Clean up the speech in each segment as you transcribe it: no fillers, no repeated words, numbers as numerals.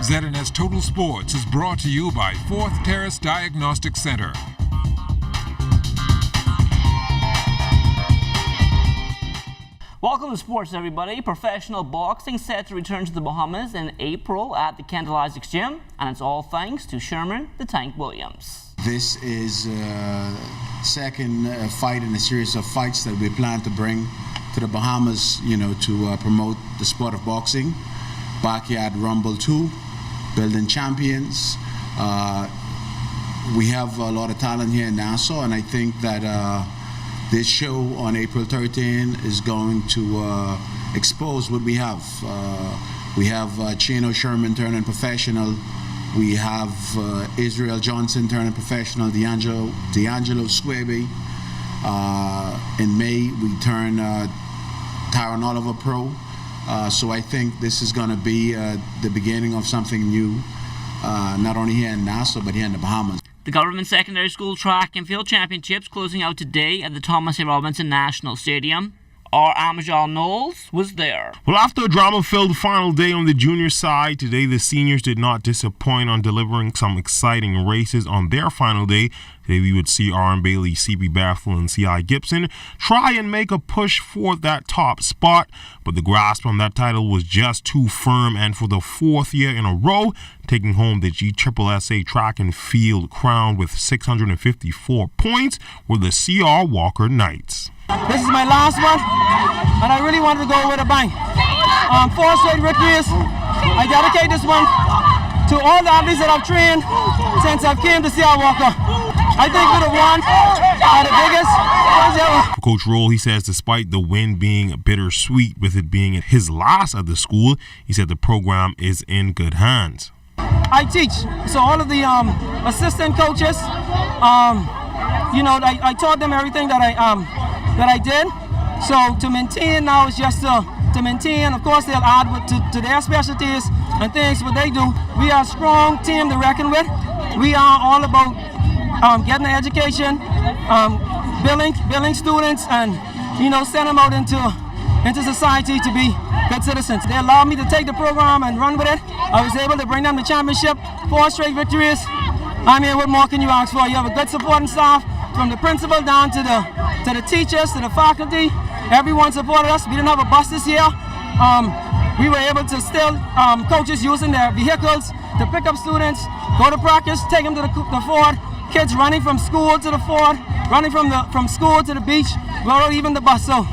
ZNS Total Sports is brought to you by 4th Terrace Diagnostic Center. Welcome to sports, everybody. Professional boxing set to return to the Bahamas in April at the Kent Isaacs Gym, and it's all thanks to Sherman the Tank Williams. This is second fight in a series of fights that we plan to bring to the Bahamas, to promote the sport of boxing. Backyard Rumble 2, building champions. We have a lot of talent here in Nassau, and I think that this show on April 13 is going to expose what we have. We have Chino Sherman turning professional. We have Israel Johnson turning professional. D'Angelo Squaby. In May, we turn Tyron Oliver pro. So I think this is going to be the beginning of something new, not only here in Nassau, but here in the Bahamas. The Government Secondary School Track and Field Championships closing out today at the Thomas A. Robinson National Stadium. Our Amajal Knowles was there. Well, after a drama-filled final day on the junior side, today the seniors did not disappoint on delivering some exciting races on their final day. Today we would see R.M. Bailey, C.B. Baffle, and C.I. Gibson try and make a push for that top spot, but the grasp on that title was just too firm, and for the fourth year in a row, taking home the GSSSA Track and Field crown with 654 points were the C.R. Walker Knights. This is my last one, and I really wanted to go with a bang. 4 straight victories. I dedicate this one to all the athletes that I've trained since I've came to C.R. Walker. I think we would have won the biggest. For Coach Roll, he says despite the win being bittersweet with it being his last at the school, he said the program is in good hands. I teach, so all of the assistant coaches, I taught them everything that I did. So to maintain now is just to maintain. Of course, they'll add to their specialties and things what they do. We are a strong team to reckon with. We are all about getting an education, building students, and send them out into society to be good citizens. They allowed me to take the program and run with it. I was able to bring them the championship, 4 straight victories. I mean, what more can you ask for? You have a good supporting staff, from the principal down to the teachers, to the faculty. Everyone supported us. We didn't have a bus this year. We were able to still, coaches using their vehicles to pick up students, go to practice, take them to the fort, kids running from school to the fort, running from school to the beach, without even the bus. So,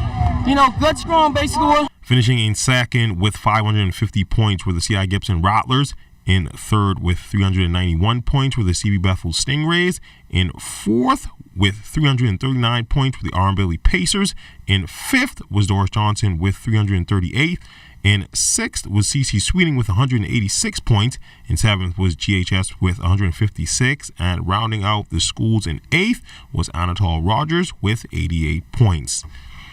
good, strong base school. Finishing in second with 550 points were the C.I. Gibson Rattlers. In third with 391 points were the C.B. Bethel Stingrays. In fourth with 339 points were the R.M. Bailey Pacers. In fifth was Doris Johnson with 338. In sixth was C.C. Sweeting with 186 points. In seventh was GHS with 156. And rounding out the schools in eighth was Anatole Rogers with 88 points.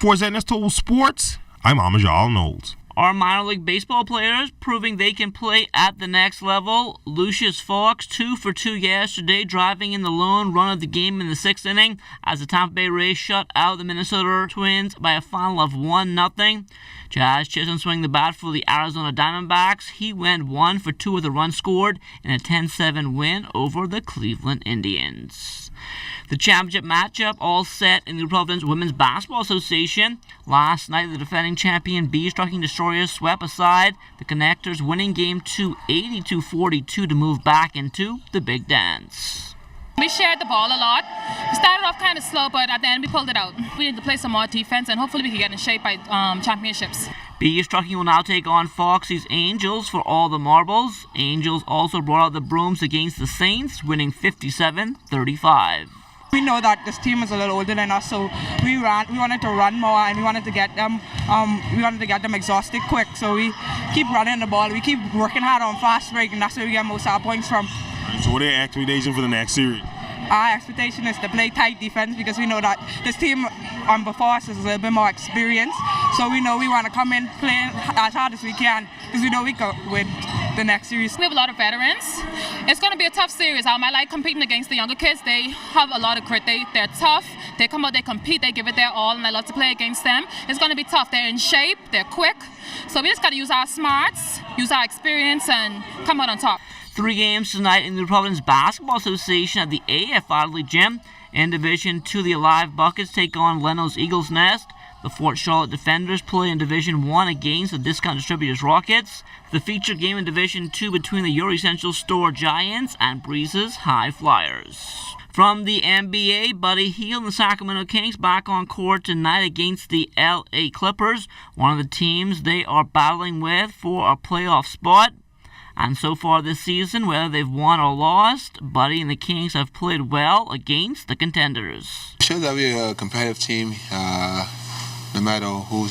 For ZNS Total Sports, I'm Amajal Knowles. Our minor league baseball players proving they can play at the next level. Lucius Fox, 2 for 2 yesterday, driving in the lone run of the game in the 6th inning as the Tampa Bay Rays shut out the Minnesota Twins by a final of 1-0. Jazz Chisholm swinging the bat for the Arizona Diamondbacks. He went 1 for 2 with a run scored in a 10-7 win over the Cleveland Indians. The championship matchup all set in the Providence Women's Basketball Association. Last night, the defending champion Bees Trucking Destroyers swept aside the Connectors, winning Game 2 82-42 to move back into the Big Dance. We shared the ball a lot. We started off kind of slow, but at the end we pulled it out. We need to play some more defense, and hopefully we can get in shape by championships. Bees Trucking will now take on Foxy's Angels for all the marbles. Angels also brought out the brooms against the Saints, winning 57-35. We know that this team is a little older than us, so we wanted to run more, and we wanted to get them exhausted quick. So we keep running the ball. We keep working hard on fast break, and that's where we get most of our points from. So what are your expectations for the next series? Our expectation is to play tight defense, because we know that this team before us is a little bit more experienced. So we know we want to come in playing as hard as we can, because we know we can win. the next series. We have a lot of veterans. It's going to be a tough series. I like competing against the younger kids. They have a lot of grit. They're tough. They come out, they compete, they give it their all, and I love to play against them. It's going to be tough. They're in shape, they're quick. So we just got to use our smarts, use our experience, and come out on top. 3 games tonight in the Providence Basketball Association at the AF Adley Gym. In Division 2, the Alive Buckets take on Leno's Eagles Nest. The Fort Charlotte Defenders play in Division 1 against the Discount Distributors Rockets. The feature game in Division 2 between the Your Essential Store Giants and Breeze's High Flyers. From the NBA, Buddy Hield and the Sacramento Kings back on court tonight against the LA Clippers, one of the teams they are battling with for a playoff spot. And so far this season, whether they've won or lost, Buddy and the Kings have played well against the contenders. Sure that we're a competitive team. No matter who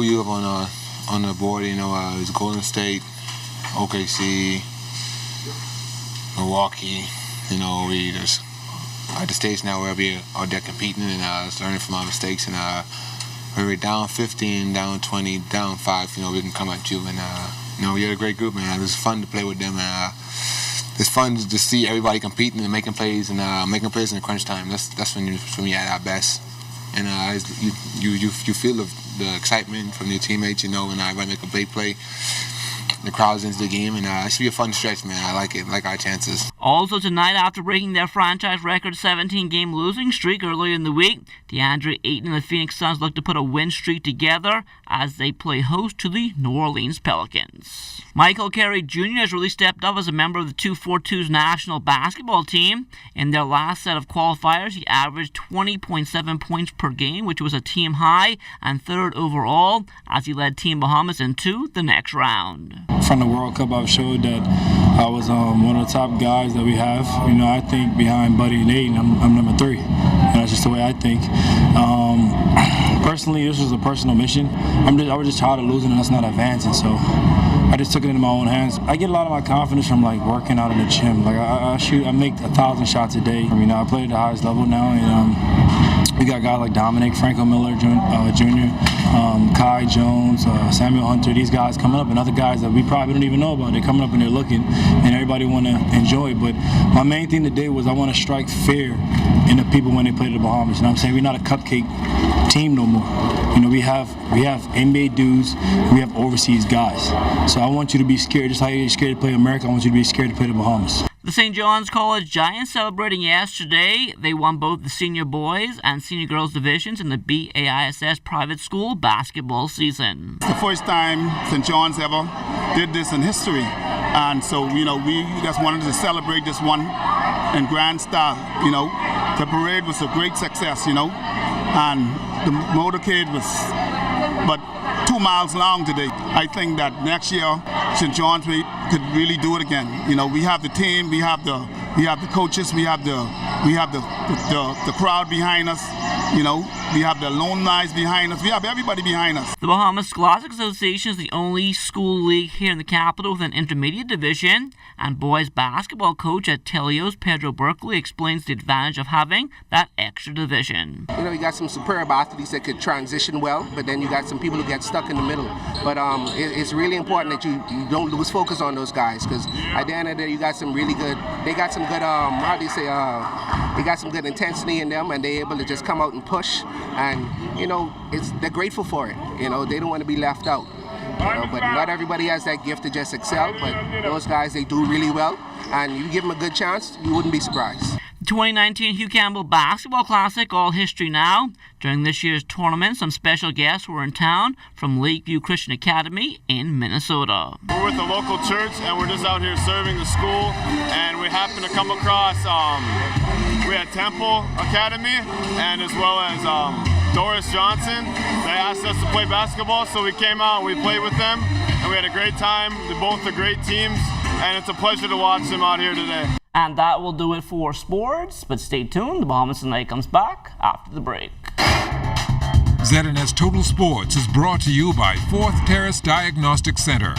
you have on the board, it's Golden State, OKC, Milwaukee. We just at the stage now where we are there competing and learning from our mistakes. And when we're down 15, down 20, down 5, we can come at you. And we had a great group, man. It was fun to play with them. It's fun to see everybody competing and making plays in the crunch time. That's when you're at our best. And you feel the excitement from your teammates, when everybody make a big play. The crowd's into the game, and it should be a fun stretch, man. I like it, like our chances. Also tonight, after breaking their franchise record 17-game losing streak earlier in the week, DeAndre Ayton and the Phoenix Suns look to put a win streak together as they play host to the New Orleans Pelicans. Michael Carey Jr. has really stepped up as a member of the 242's national basketball team. In their last set of qualifiers, he averaged 20.7 points per game, which was a team high and 3rd overall, as he led Team Bahamas into the next round. From the World Cup, I've showed that I was one of the top guys that we have. I think behind Buddy and Aiden, I'm number 3. And that's just the way I think. Personally, this was a personal mission. I was just tired of losing and us not advancing, so I just took it into my own hands. I get a lot of my confidence from working out in the gym. I make 1,000 shots a day. I play at the highest level now, and we got guys like Dominic, Franco Miller Jr., Kai Jones, Samuel Hunter. These guys coming up, and other guys that we probably don't even know about. They're coming up and they're looking, and everybody want to enjoy. But my main thing today was I want to strike fear in the people when they play the Bahamas. You know what I'm saying? We're not a cupcake team no more. We have NBA dudes, we have overseas guys. So I want you to be scared. Just how you're scared to play America, I want you to be scared to play the Bahamas. The St. John's College Giants celebrating yesterday. They won both the senior boys and senior girls divisions in the BAISS private school basketball season. It's the first time St. John's ever did this in history. And so, we just wanted to celebrate this one in grand style. The parade was a great success, and the motorcade was but 2 miles long today. I think that next year St. John's could really do it again. We have the team, we have the coaches, we have the crowd behind us. We have the alumni behind us. We have everybody behind us. The Bahamas Scholastic Association is the only school league here in the capital with an intermediate division, and boys basketball coach at Telios, Pedro Berkeley, explains the advantage of having that extra division. You got some superb athletes that could transition well, but then you got some people who get stuck in the middle. But it's really important that you don't lose focus on those guys, because at the end of the day, you got some really good. They got some good. They got some good intensity in them, and they're able to just come out and push. And they're grateful for it. They don't want to be left out. But not everybody has that gift to just excel. But those guys, they do really well. And you give them a good chance, you wouldn't be surprised. The 2019 Hugh Campbell Basketball Classic, all history now. During this year's tournament, some special guests were in town from Lakeview Christian Academy in Minnesota. We're with the local church, and we're just out here serving the school. And we happened to come across, we had Temple Academy, and as well as Doris Johnson. They asked us to play basketball, so we came out and we played with them, and we had a great time. They're both are great teams, and it's a pleasure to watch them out here today. And that will do it for sports, but stay tuned. The Bahamas Tonight comes back after the break. ZNS Total Sports is brought to you by 4th Terrace Diagnostic Center.